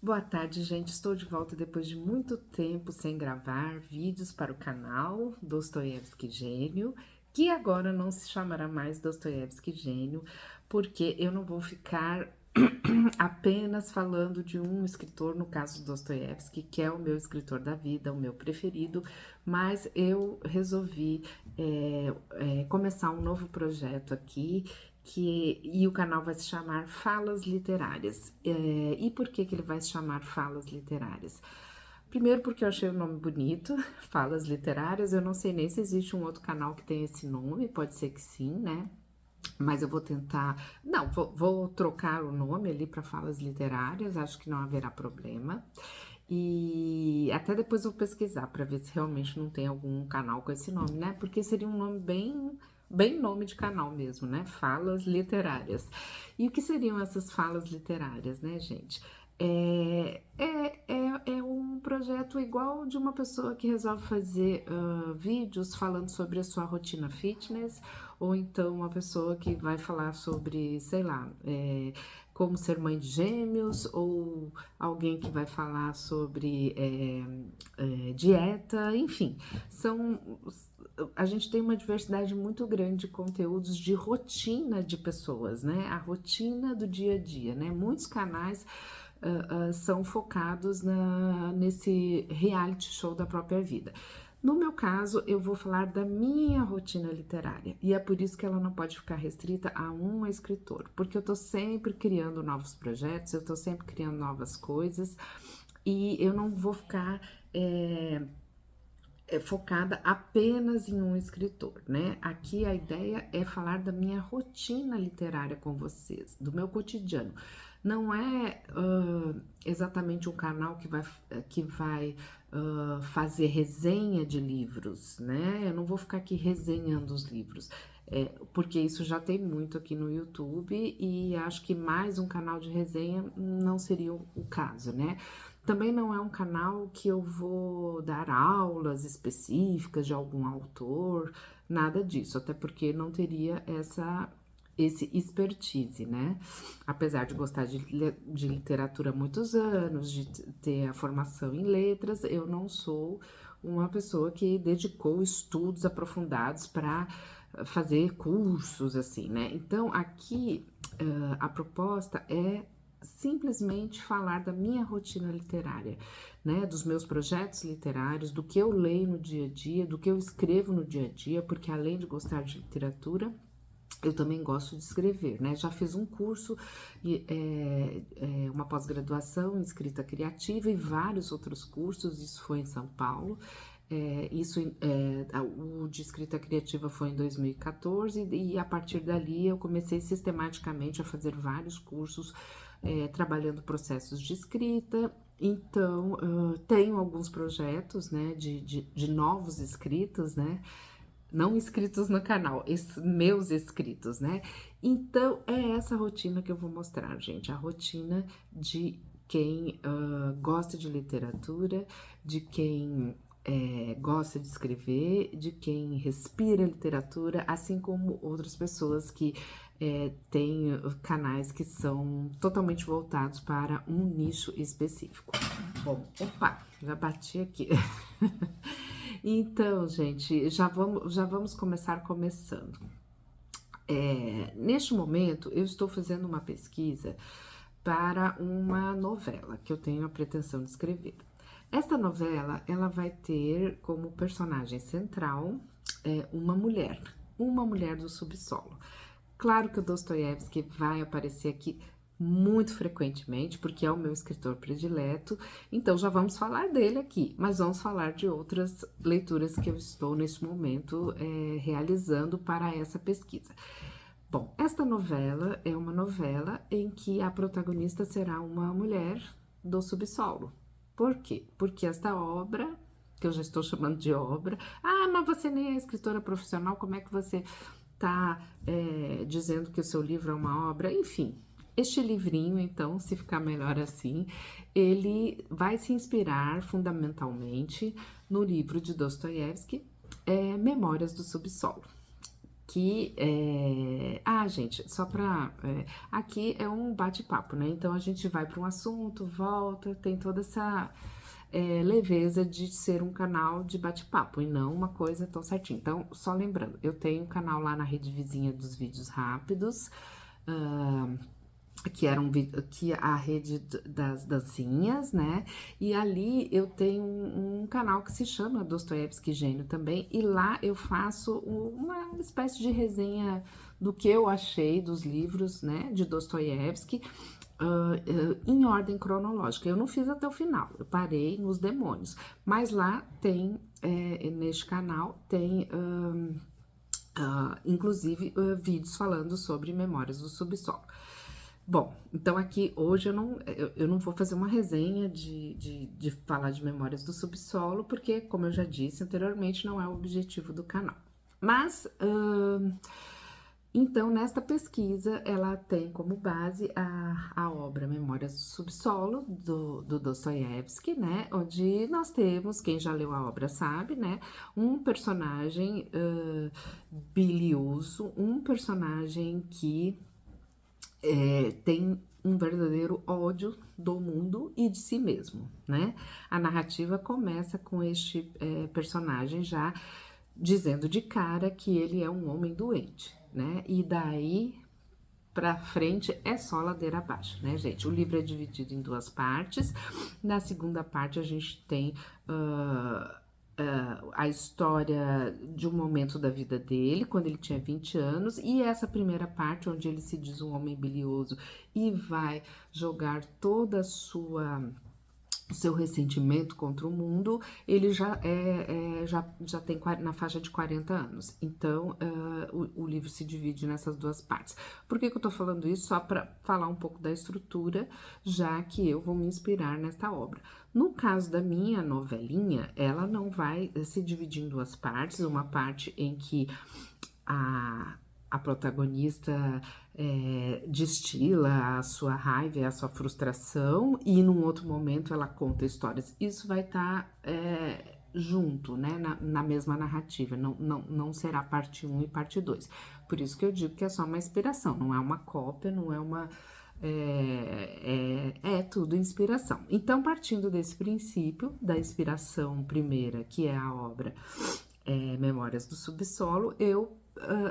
Boa tarde, gente. Estou de volta depois de muito tempo sem gravar vídeos para o canal Dostoiévski Gênio, que agora não se chamará mais Dostoiévski Gênio, porque eu não vou ficar apenas falando de um escritor, no caso Dostoiévski, que é o meu escritor da vida, o meu preferido, mas eu resolvi começar um novo projeto aqui e o canal vai se chamar Falas Literárias. E por que ele vai se chamar Falas Literárias? Primeiro porque eu achei o nome bonito, Falas Literárias. Eu não sei nem se existe um outro canal que tem esse nome, pode ser que sim, né? Mas eu vou tentar. Não, vou trocar o nome ali para Falas Literárias, acho que não haverá problema. E até depois vou pesquisar para ver se realmente não tem algum canal com esse nome, né? Porque seria um nome bem nome de canal mesmo, né? Falas Literárias. E o que seriam essas falas literárias, né, gente? É um projeto igual de uma pessoa que resolve fazer vídeos falando sobre a sua rotina fitness, ou então uma pessoa que vai falar sobre, sei lá, como ser mãe de gêmeos, ou alguém que vai falar sobre dieta, enfim, a gente tem uma diversidade muito grande de conteúdos de rotina de pessoas, né? A rotina do dia a dia, né? Muitos canais são focados nesse reality show da própria vida. No meu caso, eu vou falar da minha rotina literária, e é por isso que ela não pode ficar restrita a um escritor, porque eu tô sempre criando novos projetos, eu tô sempre criando novas coisas, e eu não vou ficar focada apenas em um escritor, né? Aqui a ideia é falar da minha rotina literária com vocês, do meu cotidiano. Não é exatamente um canal que vai fazer resenha de livros, né? Eu não vou ficar aqui resenhando os livros, porque isso já tem muito aqui no YouTube e acho que mais um canal de resenha não seria o caso, né? Também não é um canal que eu vou dar aulas específicas de algum autor, nada disso, até porque não teria esse expertise, né? Apesar de gostar de literatura há muitos anos, de ter a formação em letras, eu não sou uma pessoa que dedicou estudos aprofundados para fazer cursos, assim, né? Então, aqui a proposta é simplesmente falar da minha rotina literária, né, dos meus projetos literários, do que eu leio no dia a dia, do que eu escrevo no dia a dia, porque além de gostar de literatura, eu também gosto de escrever, né? Já fiz um curso, uma pós-graduação em escrita criativa e vários outros cursos, isso foi em São Paulo. O de escrita criativa foi em 2014 e a partir dali eu comecei sistematicamente a fazer vários cursos trabalhando processos de escrita. Então, tenho alguns projetos, né, de novos escritos, né, não inscritos no canal, meus inscritos, né? Então, é essa rotina que eu vou mostrar, gente, a rotina de quem gosta de literatura, de quem gosta de escrever, de quem respira literatura, assim como outras pessoas que têm canais que são totalmente voltados para um nicho específico. Bom, opa, já bati aqui. Então, gente, já vamos começar começando. Neste momento, eu estou fazendo uma pesquisa para uma novela que eu tenho a pretensão de escrever. Esta novela, ela vai ter como personagem central uma mulher do subsolo. Claro que o Dostoiévski vai aparecer aqui muito frequentemente, porque é o meu escritor predileto, então já vamos falar dele aqui, mas vamos falar de outras leituras que eu estou neste momento realizando para essa pesquisa. Bom, esta novela é uma novela em que a protagonista será uma mulher do subsolo. Por quê? Porque esta obra, que eu já estou chamando de obra, mas você nem é escritora profissional, como é que você está dizendo que o seu livro é uma obra? Enfim, este livrinho, então, se ficar melhor assim, ele vai se inspirar fundamentalmente no livro de Dostoiévski, Memórias do Subsolo, que gente, só pra... aqui é um bate-papo, né? Então a gente vai para um assunto, volta, tem toda essa leveza de ser um canal de bate-papo e não uma coisa tão certinha. Então, só lembrando, eu tenho um canal lá na rede vizinha dos vídeos rápidos, que a rede das dancinhas, né? E ali eu tenho um canal que se chama Dostoiévski Gênio também, e lá eu faço uma espécie de resenha do que eu achei dos livros, né, de Dostoiévski, em ordem cronológica. Eu não fiz até o final, eu parei nos Demônios, mas lá tem, neste canal, tem... inclusive vídeos falando sobre Memórias do Subsolo. Bom, então aqui hoje eu não vou fazer uma resenha de falar de Memórias do Subsolo, porque, como eu já disse anteriormente, não é o objetivo do canal. Mas, então, nesta pesquisa, ela tem como base a obra Memórias do Subsolo, do Dostoiévski, né? Onde nós temos, quem já leu a obra sabe, né? Um personagem bilioso, um personagem que tem um verdadeiro ódio do mundo e de si mesmo, né? A narrativa começa com este personagem já dizendo de cara que ele é um homem doente, né? E daí pra frente é só ladeira abaixo, né, gente? O livro é dividido em duas partes. Na segunda parte a gente tem a história de um momento da vida dele, quando ele tinha 20 anos, e essa primeira parte, onde ele se diz um homem bilioso e vai jogar toda a seu ressentimento contra o mundo, ele já tem na faixa de 40 anos. Então, o livro se divide nessas duas partes. Por que eu tô falando isso? Só para falar um pouco da estrutura, já que eu vou me inspirar nesta obra. No caso da minha novelinha, ela não vai se dividir em duas partes, uma parte em que a protagonista destila a sua raiva e a sua frustração, e num outro momento ela conta histórias. Isso vai estar junto, né, na mesma narrativa, não será parte 1 e parte 2. Por isso que eu digo que é só uma inspiração, não é uma cópia, não é uma... É tudo inspiração. Então, partindo desse princípio, da inspiração primeira, que é a obra Memórias do Subsolo, eu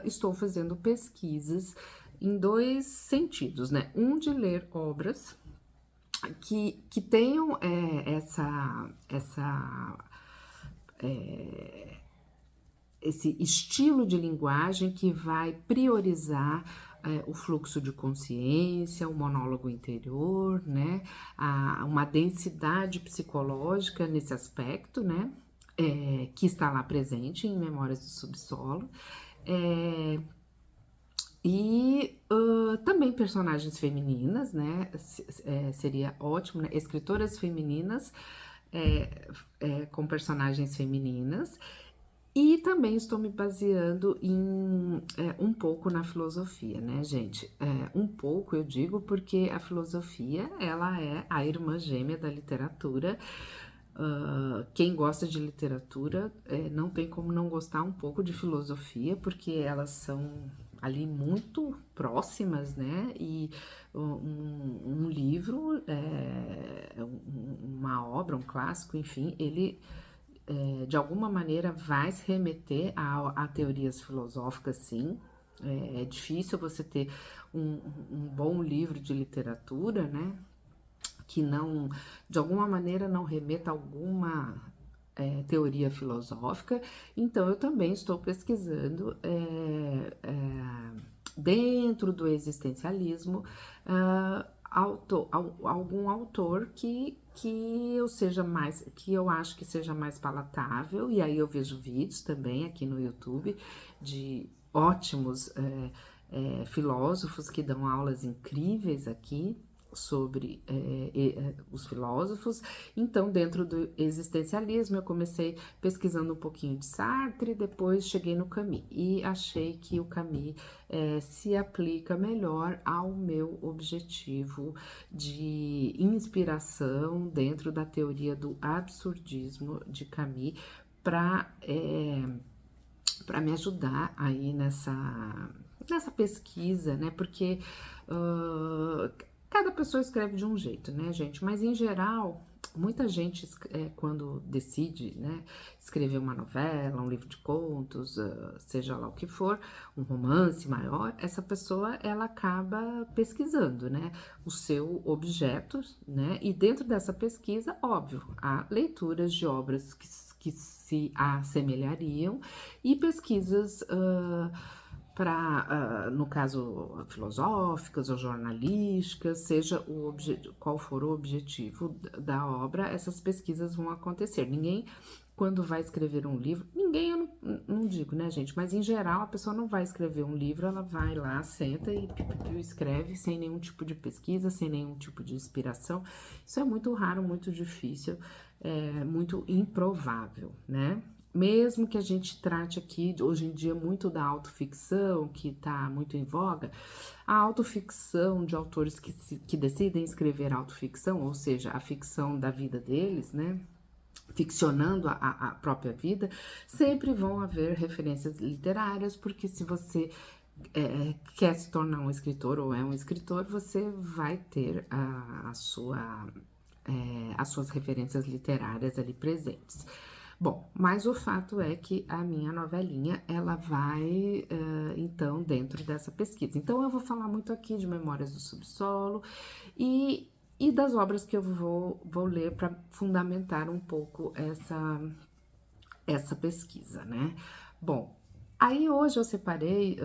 estou fazendo pesquisas em dois sentidos, né? Um de ler obras que tenham esse estilo de linguagem que vai priorizar o fluxo de consciência, o monólogo interior, né? Uma densidade psicológica nesse aspecto, né? Que está lá presente em Memórias do Subsolo. E também personagens femininas, né? Seria ótimo, né? Escritoras femininas com personagens femininas. E também estou me baseando em um pouco na filosofia, né, gente? Um pouco eu digo porque a filosofia, ela é a irmã gêmea da literatura. Quem gosta de literatura não tem como não gostar um pouco de filosofia, porque elas são ali muito próximas, né? E um livro, uma obra, um clássico, enfim, ele de alguma maneira vai se remeter a teorias filosóficas, sim. É difícil você ter um bom livro de literatura, né? Que não, de alguma maneira, não remeta a alguma teoria filosófica. Então, eu também estou pesquisando dentro do existencialismo algum autor que eu acho que seja mais palatável, e aí eu vejo vídeos também aqui no YouTube de ótimos filósofos que dão aulas incríveis aqui sobre os filósofos. Então, dentro do existencialismo, eu comecei pesquisando um pouquinho de Sartre, depois cheguei no Camus, e achei que o Camus se aplica melhor ao meu objetivo de inspiração dentro da teoria do absurdismo de Camus, para para me ajudar aí nessa pesquisa, né? Porque cada pessoa escreve de um jeito, né, gente? Mas em geral, muita gente quando decide, né, escrever uma novela, um livro de contos, seja lá o que for, um romance maior, essa pessoa ela acaba pesquisando, né, o seu objeto, né? E dentro dessa pesquisa, óbvio, há leituras de obras que se assemelhariam e pesquisas para, no caso, filosóficas ou jornalísticas, seja qual for o objetivo da obra, essas pesquisas vão acontecer. Ninguém, quando vai escrever um livro, ninguém, eu não digo, né, gente, mas em geral a pessoa não vai escrever um livro, ela vai lá, senta e escreve sem nenhum tipo de pesquisa, sem nenhum tipo de inspiração. Isso é muito raro, muito difícil, muito improvável, né? Mesmo que a gente trate aqui, hoje em dia, muito da autoficção, que está muito em voga, a autoficção de autores que decidem escrever autoficção, ou seja, a ficção da vida deles, né? Ficcionando a própria vida, sempre vão haver referências literárias, porque se você quer se tornar um escritor ou é um escritor, você vai ter as suas referências literárias ali presentes. Bom, mas o fato é que a minha novelinha, ela vai, então, dentro dessa pesquisa. Então, eu vou falar muito aqui de Memórias do Subsolo e das obras que eu vou ler para fundamentar um pouco essa pesquisa, né? Bom, aí hoje eu separei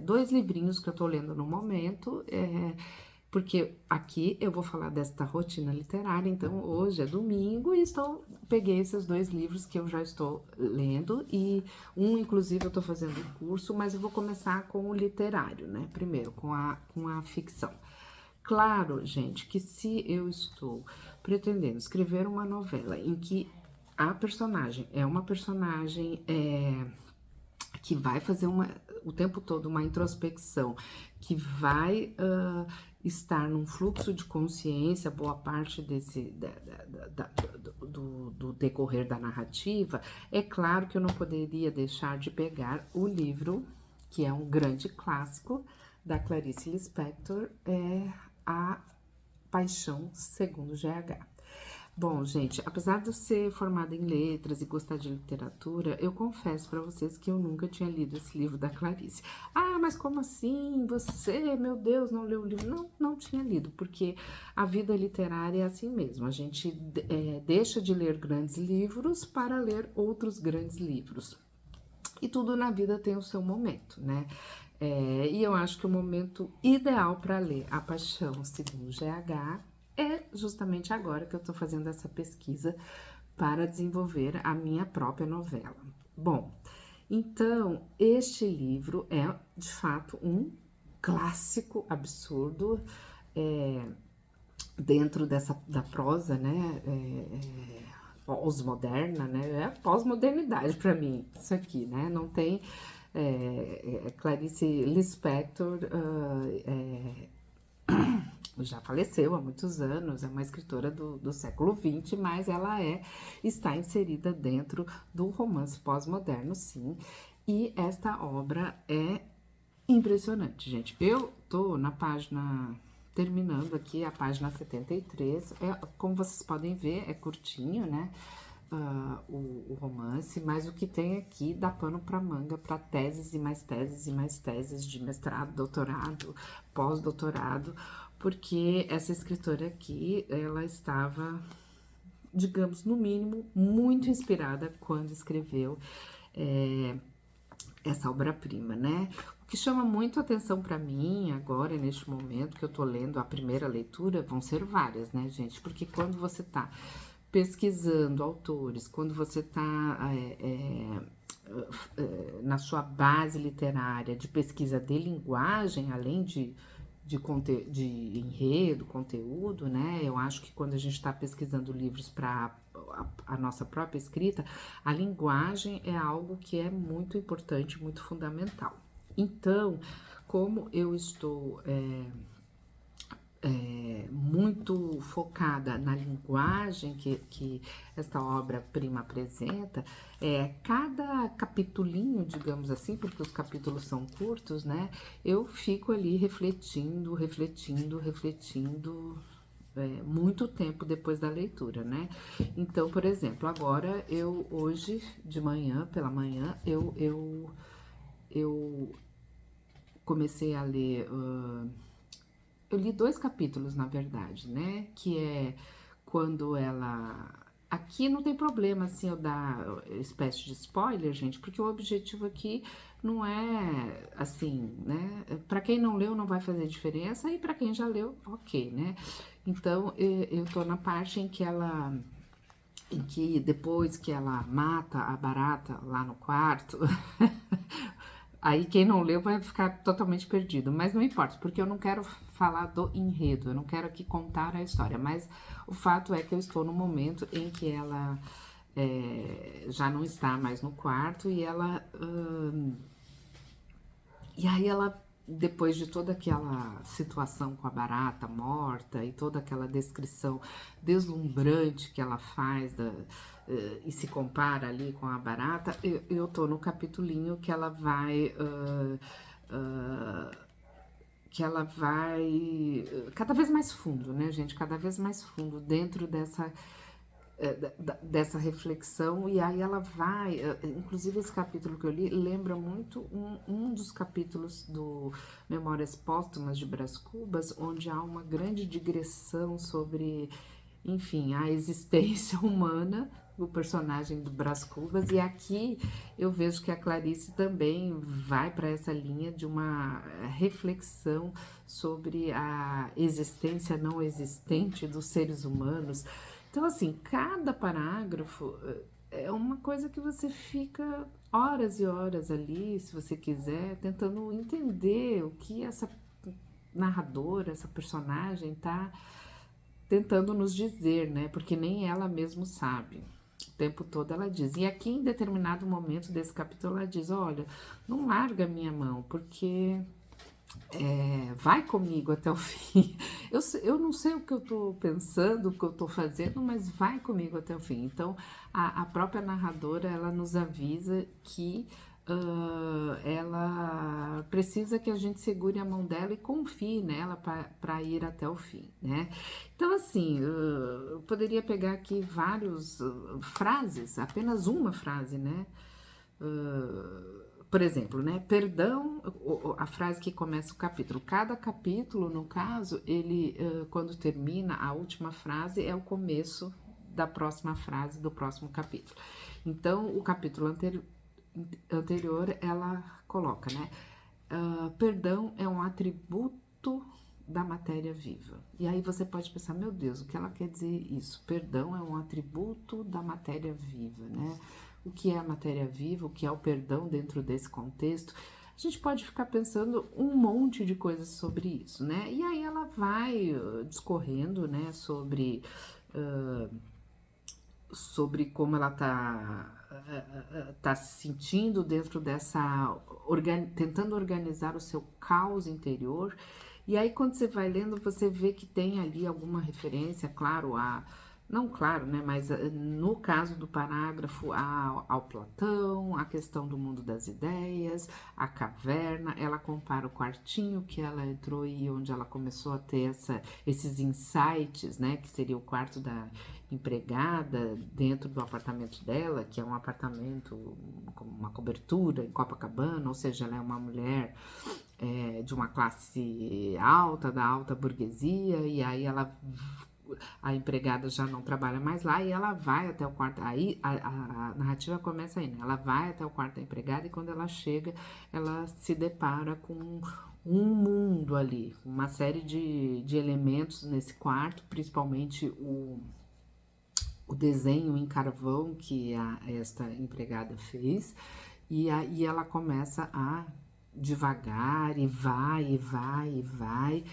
2 livrinhos que eu tô lendo no momento, porque aqui eu vou falar desta rotina literária, então hoje é domingo e peguei esses 2 livros que eu já estou lendo e inclusive eu tô fazendo curso, mas eu vou começar com o literário, né? Primeiro, com a ficção. Claro, gente, que se eu estou pretendendo escrever uma novela em que a personagem é uma personagem que vai fazer o tempo todo uma introspecção, que vai estar num fluxo de consciência boa parte do decorrer da narrativa, é claro que eu não poderia deixar de pegar o livro, que é um grande clássico, da Clarice Lispector, A Paixão Segundo GH. Bom, gente, apesar de eu ser formada em letras e gostar de literatura, eu confesso para vocês que eu nunca tinha lido esse livro da Clarice. Ah, mas como assim? Você, meu Deus, não leu o livro? Não, não tinha lido, porque a vida literária é assim mesmo. A gente deixa de ler grandes livros para ler outros grandes livros. E tudo na vida tem o seu momento, né? E eu acho que o momento ideal para ler A Paixão Segundo GH é justamente agora que eu estou fazendo essa pesquisa para desenvolver a minha própria novela. Bom, então, este livro é, de fato, um clássico absurdo dentro da prosa, né? Pós-moderna, né? É pós-modernidade para mim, isso aqui, né? Não tem... Clarice Lispector já faleceu há muitos anos, é uma escritora do século XX, mas ela está inserida dentro do romance pós-moderno, sim, e esta obra é impressionante, gente. Eu tô na página, terminando aqui a página 73, como vocês podem ver, é curtinho, né? O romance, mas o que tem aqui dá pano para manga para teses e mais teses e mais teses de mestrado, doutorado, pós-doutorado, porque essa escritora aqui, ela estava, digamos, no mínimo, muito inspirada quando escreveu essa obra-prima, né? O que chama muito atenção para mim agora, neste momento que eu tô lendo a primeira leitura, vão ser várias, né, gente? Porque quando você tá pesquisando autores, quando você está na sua base literária de pesquisa de linguagem, além de enredo, conteúdo, né? Eu acho que quando a gente está pesquisando livros para a nossa própria escrita, a linguagem é algo que é muito importante, muito fundamental. Então, como eu estou muito focada na linguagem que esta obra-prima apresenta, cada capitulinho, digamos assim, porque os capítulos são curtos, né? Eu fico ali refletindo, refletindo, refletindo, muito tempo depois da leitura, né? Então, por exemplo, agora hoje de manhã, pela manhã, eu comecei a ler. Eu li 2 capítulos, na verdade, né? Que é quando ela. Aqui não tem problema, assim, eu dar espécie de spoiler, gente, porque o objetivo aqui não é assim, né? Pra quem não leu, não vai fazer diferença, e pra quem já leu, ok, né? Então, eu tô na parte em que ela. Em que depois que ela mata a barata lá no quarto, aí quem não leu vai ficar totalmente perdido, mas não importa, porque eu não quero falar do enredo, eu não quero aqui contar a história, mas o fato é que eu estou no momento em que ela já não está mais no quarto e ela. E aí ela, depois de toda aquela situação com a barata morta e toda aquela descrição deslumbrante que ela faz e se compara ali com a barata, eu tô no capitulinho que ela vai. Que ela vai cada vez mais fundo, né, gente? Cada vez mais fundo dentro dessa reflexão, e aí ela vai, inclusive esse capítulo que eu li lembra muito um dos capítulos do Memórias Póstumas de Brás Cubas, onde há uma grande digressão sobre, enfim, a existência humana do personagem do Brás Cubas, e aqui eu vejo que a Clarice também vai para essa linha de uma reflexão sobre a existência não existente dos seres humanos. Então, assim, cada parágrafo é uma coisa que você fica horas e horas ali, se você quiser, tentando entender o que essa narradora, essa personagem tá tentando nos dizer, né? Porque nem ela mesma sabe. O tempo todo ela diz. E aqui, em determinado momento desse capítulo, ela diz: Olha, não larga a minha mão, porque vai comigo até o fim. Eu não sei o que eu estou pensando, o que eu estou fazendo, mas vai comigo até o fim. Então, a própria narradora, ela nos avisa que ela precisa que a gente segure a mão dela e confie nela para ir até o fim, né? Então, assim, eu poderia pegar aqui várias frases, apenas uma frase, né? Por exemplo, né? Perdão, a frase que começa o capítulo. Cada capítulo, no caso, ele, quando termina, a última frase é o começo da próxima frase do próximo capítulo. Então, o capítulo anterior, ela coloca, né? Perdão é um atributo da matéria viva. E aí você pode pensar, meu Deus, o que ela quer dizer isso? Perdão é um atributo da matéria viva, né? O que é a matéria viva, o que é o perdão dentro desse contexto? A gente pode ficar pensando um monte de coisas sobre isso, né? E aí ela vai discorrendo, né, sobre como ela tá se sentindo dentro dessa tentando organizar o seu caos interior. E aí quando você vai lendo, você vê que tem ali alguma referência, claro, a não claro, né, mas no caso do parágrafo ao Platão, a questão do mundo das ideias, a caverna, ela compara o quartinho que ela entrou e onde ela começou a ter esses insights, né, que seria o quarto da empregada dentro do apartamento dela, que é um apartamento com uma cobertura em Copacabana, ou seja, ela é uma mulher de uma classe alta, da alta burguesia, e aí a empregada já não trabalha mais lá e ela vai até o quarto. Aí a narrativa começa aí, né? Ela vai até o quarto da empregada e quando ela chega, ela se depara com um mundo ali, uma série de elementos nesse quarto, principalmente o desenho em carvão que esta empregada fez, e aí ela começa a devagar e vai, e vai, e vai.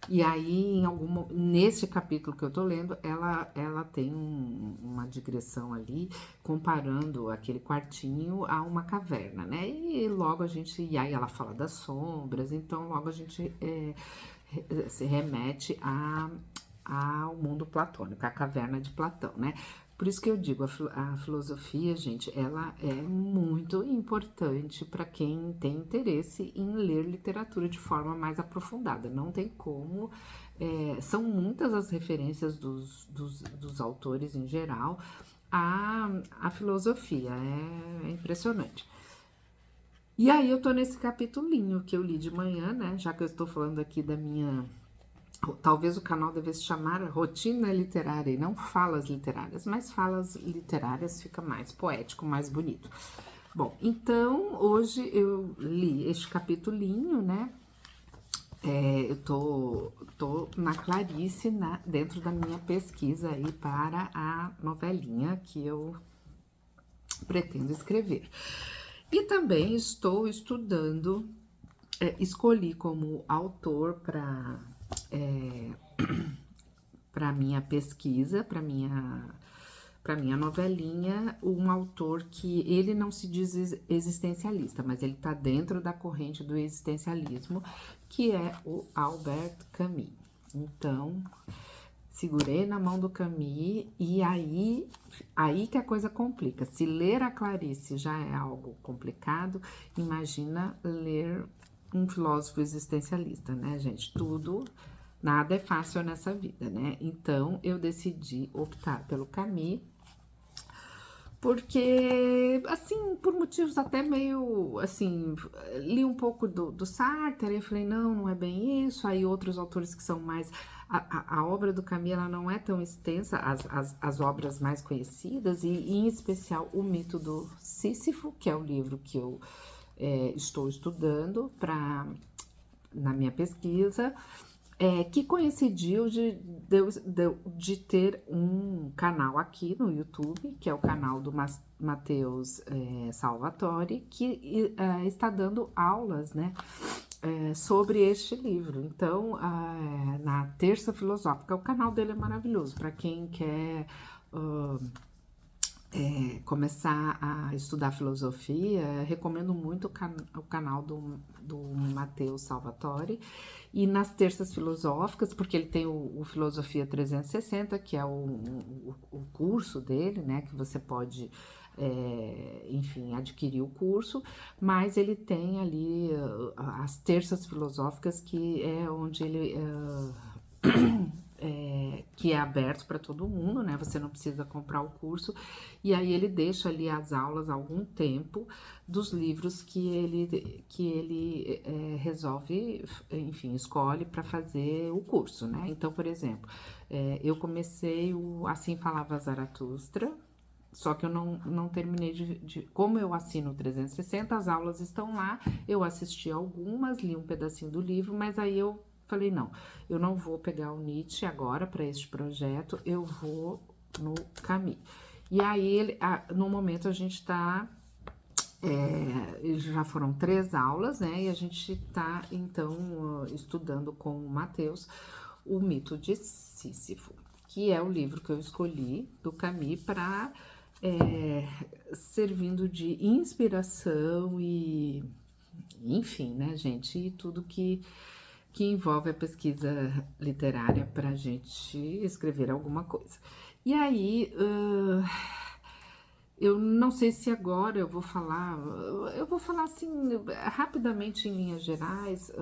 E aí, nesse capítulo que eu tô lendo, ela tem uma digressão ali, comparando aquele quartinho a uma caverna, né? E logo a gente. E aí ela fala das sombras, então logo a gente se remete ao mundo platônico, à caverna de Platão, né? Por isso que eu digo, a filosofia, gente, ela é muito importante para quem tem interesse em ler literatura de forma mais aprofundada. Não tem como, são muitas as referências dos autores em geral à filosofia, é impressionante. E aí eu tô nesse capitulinho que eu li de manhã, né? Já que eu estou falando aqui da minha. Talvez o canal devesse chamar Rotina Literária e não Falas Literárias, mas Falas Literárias fica mais poético, mais bonito. Bom, então hoje eu li este capitulinho, né? Eu tô na Clarice, dentro da minha pesquisa aí para a novelinha que eu pretendo escrever. E também estou estudando, escolhi como autor para minha pesquisa, para minha novelinha, um autor que ele não se diz existencialista, mas ele está dentro da corrente do existencialismo, que é o Albert Camus. Então, segurei na mão do Camus e aí que a coisa complica. Se ler a Clarice já é algo complicado, imagina ler um filósofo existencialista, né, gente? Nada é fácil nessa vida, né? Então, eu decidi optar pelo Camus, porque, assim, por motivos até meio, assim, li um pouco do Sartre, e falei, não é bem isso, aí outros autores que são mais... A obra do Camus, ela não é tão extensa, as obras mais conhecidas, e em especial o Mito do Sísifo, que é o livro que eu estou estudando na minha pesquisa, que coincidiu de ter um canal aqui no YouTube, que é o canal do Matheus Salvatore, que está dando aulas, né, sobre este livro. Então, na Terça Filosófica, o canal dele é maravilhoso, para quem quer começar a estudar filosofia, recomendo muito o canal do Matheus Salvatore. E nas terças filosóficas, porque ele tem o Filosofia 360, que é o curso dele, né, que você pode, enfim, adquirir o curso, mas ele tem ali as terças filosóficas, que é onde ele... que é aberto para todo mundo, né? Você não precisa comprar o curso, e aí ele deixa ali as aulas há algum tempo dos livros que ele resolve, enfim, escolhe para fazer o curso, né? Então, por exemplo, eu comecei o Assim Falava Zaratustra, só que eu não terminei como eu assino o 360, as aulas estão lá, eu assisti algumas, li um pedacinho do livro, mas aí eu falei, não, eu não vou pegar o Nietzsche agora para este projeto, eu vou no Camus. E aí, no momento, a gente está... já foram 3 aulas, né? E a gente está, então, estudando com o Matheus o Mito de Sísifo, que é o livro que eu escolhi do Camus para... servindo de inspiração e... Enfim, né, gente? E tudo que envolve a pesquisa literária para a gente escrever alguma coisa. E aí, eu não sei se agora eu vou falar assim, rapidamente em linhas gerais,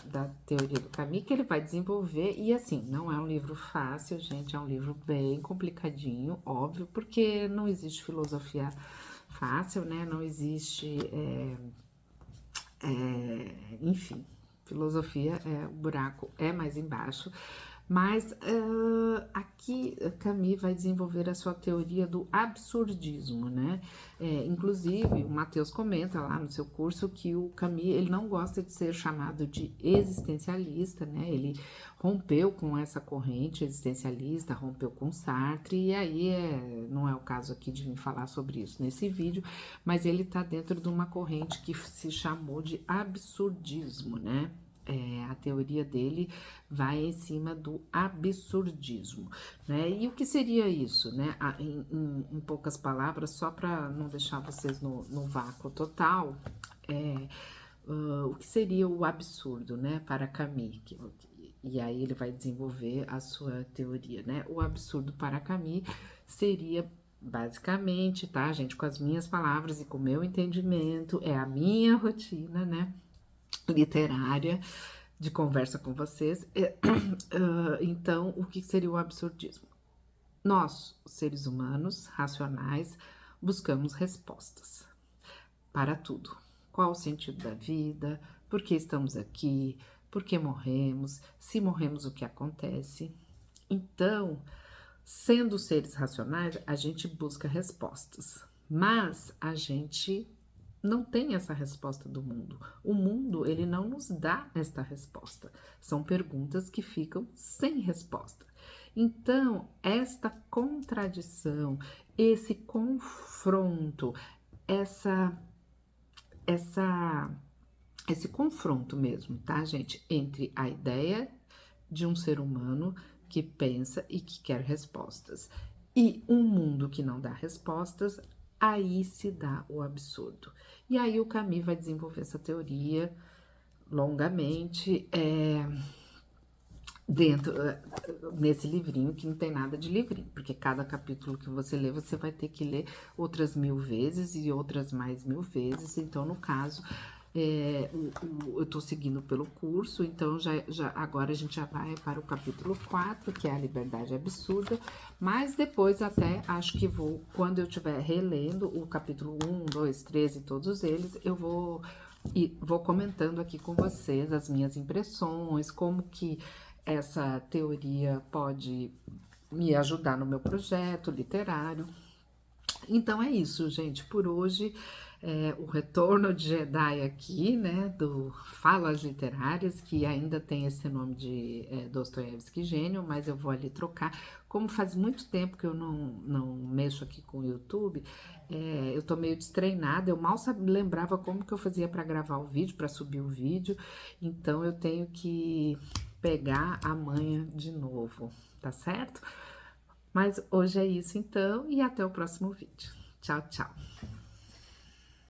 da teoria do Camus, que ele vai desenvolver, e assim, não é um livro fácil, gente, é um livro bem complicadinho, óbvio, porque não existe filosofia fácil, né, não existe... enfim, filosofia, o buraco é mais embaixo, mas aqui Camus vai desenvolver a sua teoria do absurdismo, né? Inclusive, o Matheus comenta lá no seu curso que o Camus, ele não gosta de ser chamado de existencialista, né? Ele rompeu com essa corrente existencialista, rompeu com Sartre, e aí não é o caso aqui de vir falar sobre isso nesse vídeo, mas ele tá dentro de uma corrente que se chamou de absurdismo, né? A teoria dele vai em cima do absurdismo, né? E o que seria isso, né? Em poucas palavras, só para não deixar vocês no vácuo total, o que seria o absurdo, né, para Camus, e aí ele vai desenvolver a sua teoria, né? O absurdo para Camus seria basicamente, tá, gente, com as minhas palavras e com o meu entendimento, é a minha rotina, né, literária de conversa com vocês. Então, o que seria o absurdismo? Nós, seres humanos racionais, buscamos respostas para tudo. Qual o sentido da vida? Por que estamos aqui? Por que morremos? Se morremos, o que acontece? Então, sendo seres racionais, a gente busca respostas, mas a gente não tem essa resposta do mundo. O mundo, ele não nos dá esta resposta. São perguntas que ficam sem resposta. Então, esta contradição, esse confronto, esse confronto mesmo, tá, gente? Entre a ideia de um ser humano que pensa e que quer respostas e um mundo que não dá respostas, aí se dá o absurdo. E aí o Camus vai desenvolver essa teoria longamente, nesse livrinho, que não tem nada de livrinho, porque cada capítulo que você lê, você vai ter que ler outras 1000 vezes e outras mais 1000 vezes. Então, no caso, eu tô seguindo pelo curso, então agora a gente já vai para o capítulo 4, que é a liberdade absurda, mas depois até acho que quando eu estiver relendo o capítulo 1, 2, 3 e todos eles, eu vou comentando aqui com vocês as minhas impressões, como que essa teoria pode me ajudar no meu projeto literário. Então é isso, gente. Por hoje, o retorno de Jedi aqui, né, do Falas Literárias, que ainda tem esse nome de Dostoiévski Gênio, mas eu vou ali trocar. Como faz muito tempo que eu não mexo aqui com o YouTube, eu tô meio destreinada, eu mal lembrava como que eu fazia para gravar o vídeo, para subir o vídeo, então eu tenho que pegar a manha de novo, tá certo? Mas hoje é isso então, e até o próximo vídeo. Tchau, tchau!